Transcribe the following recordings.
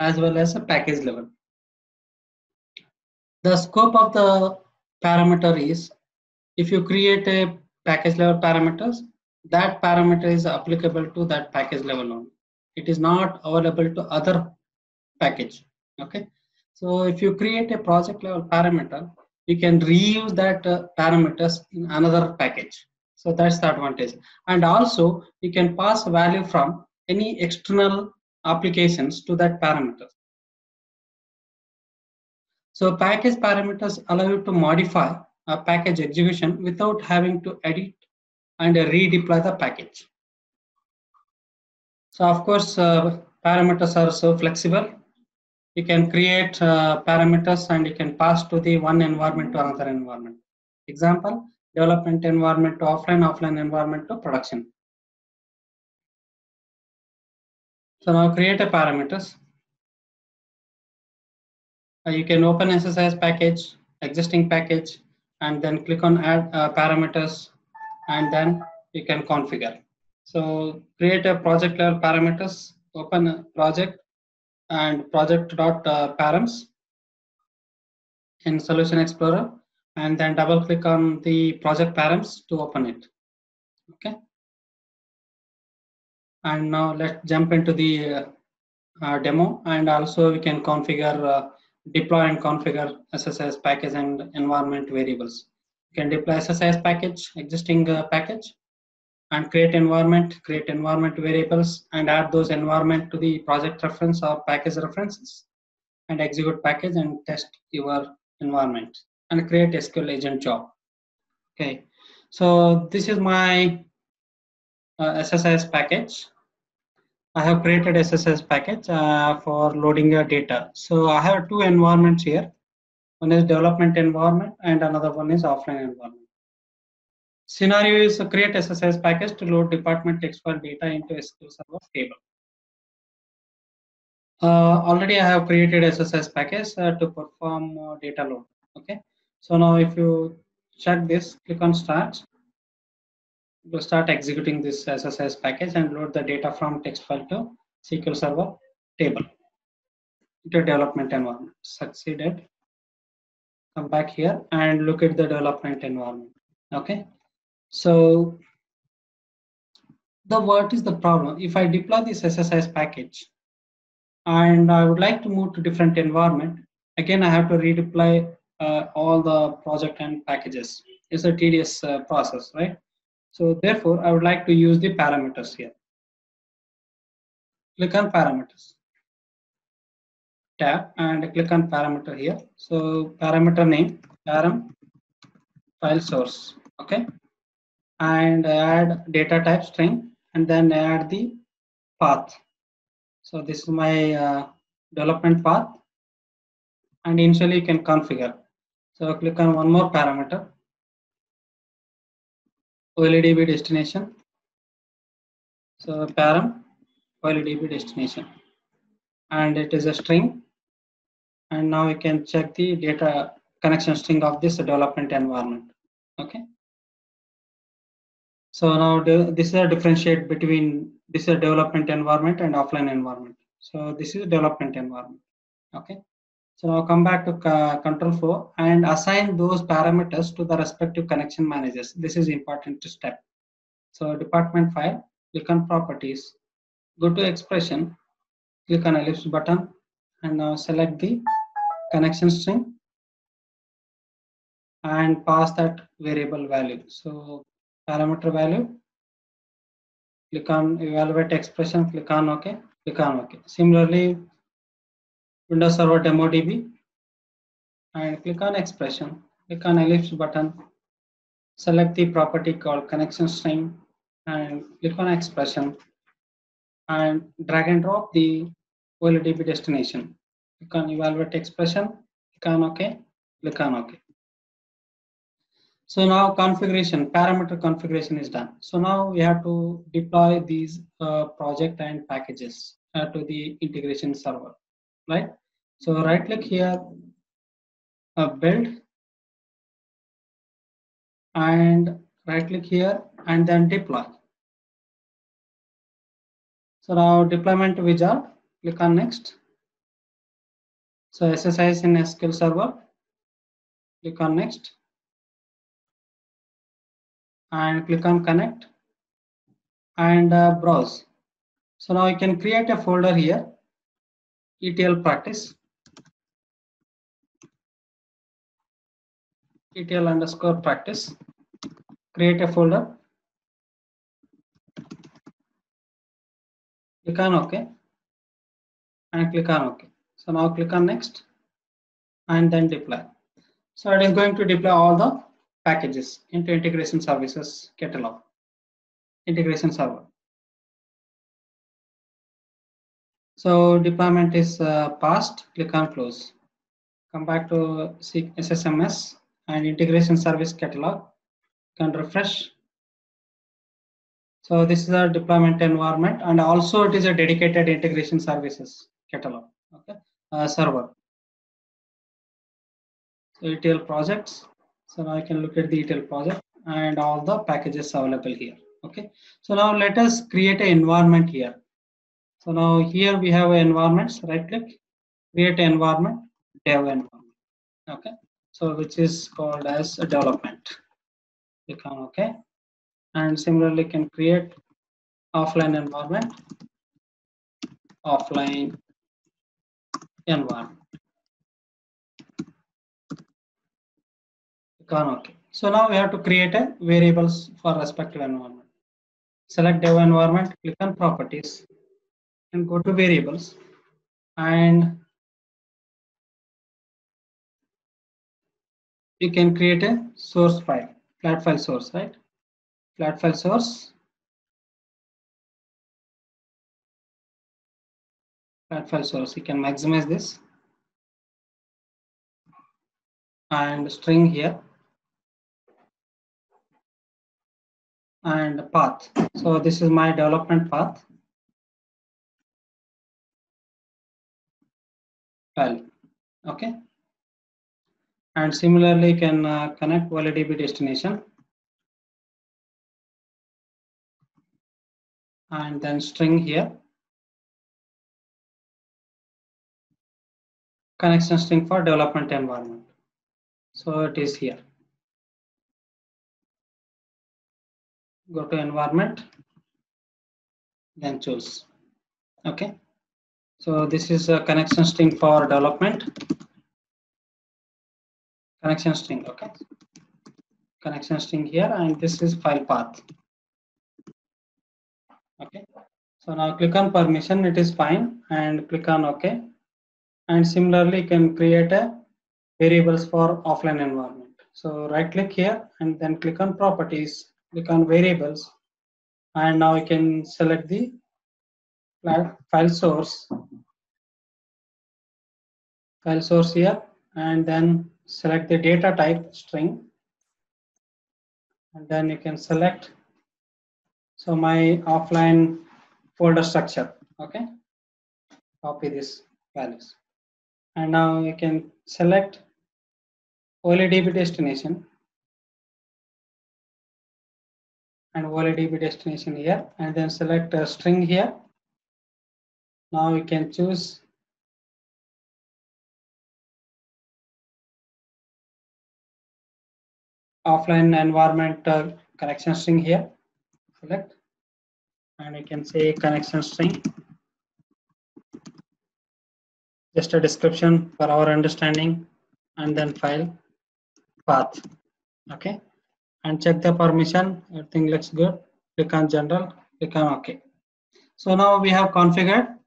as well as a package level. The scope of the parameter is, if you create a package level parameters, that parameter is applicable to that package level only. It is not available to other package. Okay. So if you create a project level parameter, you can reuse that parameters in another package. So that's the advantage. And also you can pass value from any external applications to that parameter. So package parameters allow you to modify a package execution without having to edit and redeploy the package. So of course, parameters are so flexible. You can create parameters and you can pass to the one environment to another environment. Example, development environment to offline, offline environment to production. So now create a parameters. You can open SSIS package, existing package, and then click on add parameters, and then you can configure. So create a project level parameters, open a project and project.params in Solution Explorer, and then double click on the project params to open it. Okay. And now let's jump into the demo, and also we can configure, deploy and configure SSIS package and environment variables. You can deploy SSIS package, existing package, and create environment variables, and add those environment to the project reference or package references, and execute package and test your environment, and create SQL agent job. Okay, so this is my SSIS package. I have created SSIS package for loading your data. So I have two environments here. One is development environment and another one is offline environment. Scenario is to create SSIS package to load department text file data into SQL Server table. Already I have created SSIS package to perform data load. Okay. So now if you check this, click on start. We'll start executing this SSIS package and load the data from text file to SQL Server table into development environment. Succeeded. Come back here and look at the development environment. Okay. So what is the problem? If I deploy this SSIS package and I would like to move to different environment, again I have to redeploy all the project and packages. It's a tedious process, right? So therefore, I would like to use the parameters here. Click on parameters tab and click on parameter here. So parameter name, param file source, okay, and add data type string, and then add the path. So this is my development path, and initially you can configure. So click on one more parameter, OLEDB destination. So param OLEDB destination, and it is a string. And now you can check the data connection string of this development environment. Okay. So now this is a differentiate between this is a development environment and offline environment. So this is a development environment. Okay. So now come back to control flow and assign those parameters to the respective connection managers. This is important step. So department file, click on properties, go to expression, click on ellipse button, and now select the connection string and pass that variable value. So parameter value, click on evaluate expression, click on OK, click on OK. Similarly, Windows Server Demo DB, and click on expression, click on ellipse button, select the property called connection string, and click on expression, and drag and drop the OLEDB destination. Click on evaluate expression, click on OK, click on OK. So now configuration, parameter configuration is done. So now we have to deploy these project and packages to the integration server, right? So right click here, build, and right click here and then deploy. So now deployment wizard, click on next, So SSIS in SQL Server, click on next and click on connect and browse. So now you can create a folder here, ETL practice, ETL underscore practice, create a folder, click on OK and click on OK. So now click on next and then deploy. So it is going to deploy all the packages into integration services catalog, integration server. So deployment is passed, click on close. Come back to SSMS and integration service catalog, can refresh. So this is a deployment environment and also it is a dedicated integration services catalog, okay, server. So ETL projects. So now I can look at the ETL project and all the packages available here. Okay. So now let us create an environment here. So now here we have environments. Right click, create an environment, dev environment. Okay. So which is called as a development. Click on OK. And similarly can create offline environment, offline environment. Click on OK. So now we have to create a variables for respective environment. Select dev environment, click on properties and go to variables and you can create a source file, flat file source, right? Flat file source, flat file source. You can maximize this and string here and path. So this is my development path file. Okay. And similarly, you can connect OLEDB destination and then string here, connection string for development environment. So it is here. Go to environment, then choose. Okay. So this is a connection string for development. Connection string, okay. Connection string here, and this is file path. Okay. So now click on permission, it is fine, and click on OK. And similarly, you can create a variables for offline environment. So right click here and then click on properties, click on variables, and now you can select the file source here, and then select the data type string, and then you can select so my offline folder structure. Okay, copy this values, and now you can select OLEDB destination and OLEDB destination here, and then select a string here. Now you can choose offline environment connection string here, select, and you can say connection string, just a description for our understanding, and then file path. Okay, and check the permission, everything looks good. Click on general, click on OK. So now we have configured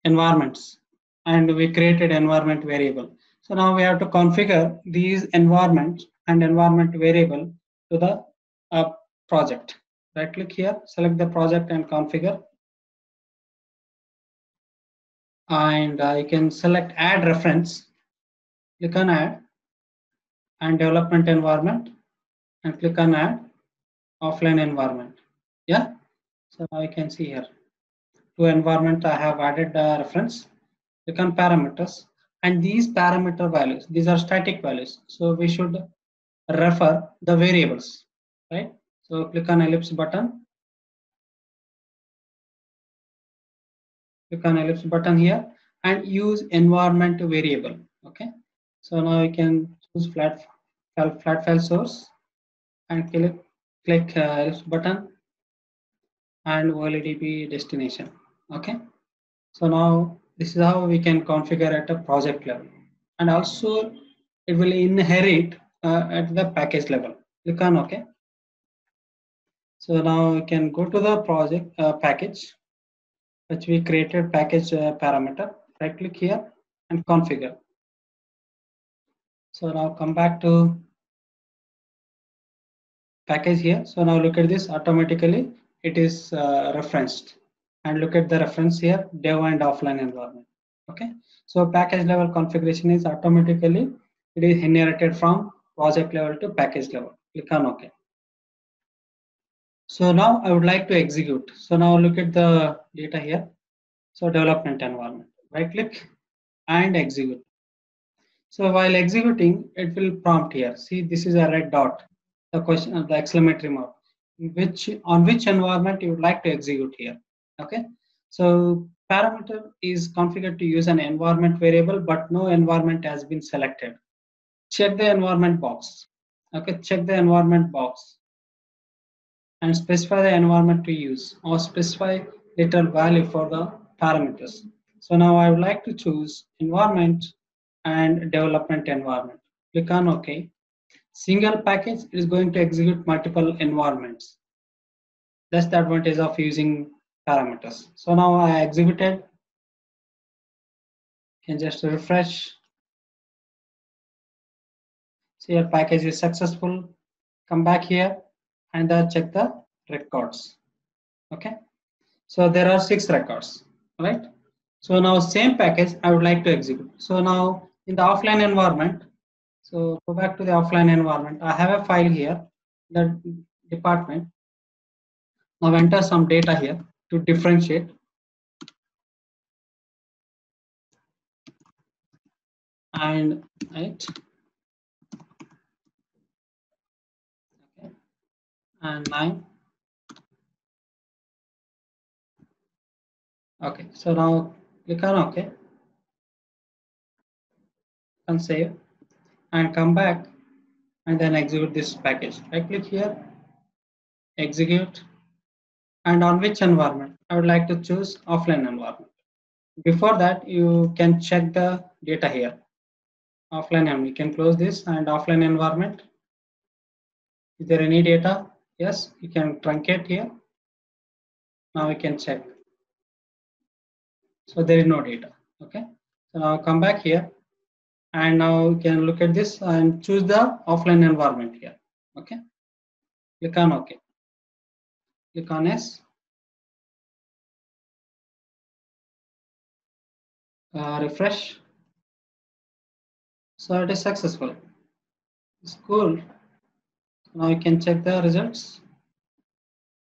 environments and we created environment variable. So now we have to configure these environments and environment variable to the project. Right click here, select the project and configure. And you can select add reference, click on add and development environment and click on add offline environment. Yeah, so now you can see here to environment I have added reference. Click on parameters, and these parameter values, these are static values, so we should refer the variables, right? So click on ellipse button, click on ellipse button here, and use environment variable. Okay, so now you can choose flat file source and click else button and OLEDB destination. Okay, so now this is how we can configure at a project level, and also it will inherit at the package level. Click on OK. So now you can go to the project package which we created, package parameter. Right click here and configure. So now come back to package here. So now look at this, automatically it is referenced, and look at the reference here, dev and offline environment. Okay, so package level configuration is automatically, it is inherited from project level to package level. Click on OK. So now I would like to execute. So now look at the data here. So development environment, right click and execute. So while executing, it will prompt here. See, this is a red dot, the question, the exclamatory mark, on which environment you would like to execute here. Okay. So parameter is configured to use an environment variable, but no environment has been selected. Check the environment box. Okay. Check the environment box and specify the environment to use, or specify literal value for the parameters. So now I would like to choose environment and development environment. Click on OK. Single package is going to execute multiple environments. That's the advantage of using parameters. So now I executed. Can just refresh. See, your package is successful. Come back here and check the records. Okay. So there are 6 records, right? So now same package I would like to execute. So now in the offline environment, so go back to the offline environment. I have a file here, the department. Now enter some data here to differentiate. And right. Okay. And 9. Okay. So now click on OK and save and come back and then execute this package. Right click here, execute, and on which environment? I would like to choose offline environment. Before that, you can check the data here. Offline, and you can close this, and offline environment. Is there any data? Yes, you can truncate here. Now we can check. So there is no data. Okay. So now come back here, and now you can look at this and choose the offline environment here. Okay. Click on OK. Click on yes. Refresh. So it is successful. It's cool. Now you can check the results.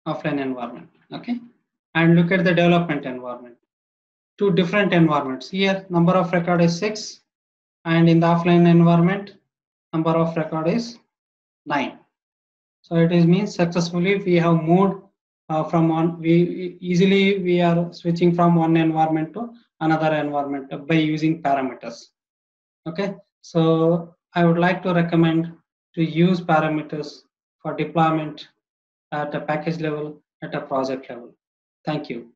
Offline environment. Okay. And look at the development environment. 2 different environments. Here number of record is 6, and in the offline environment number of record is 9. So it is means successfully we have moved from one, we are switching from one environment to another environment by using parameters. Okay, so I would like to recommend to use parameters for deployment at a package level, at a project level. Thank you.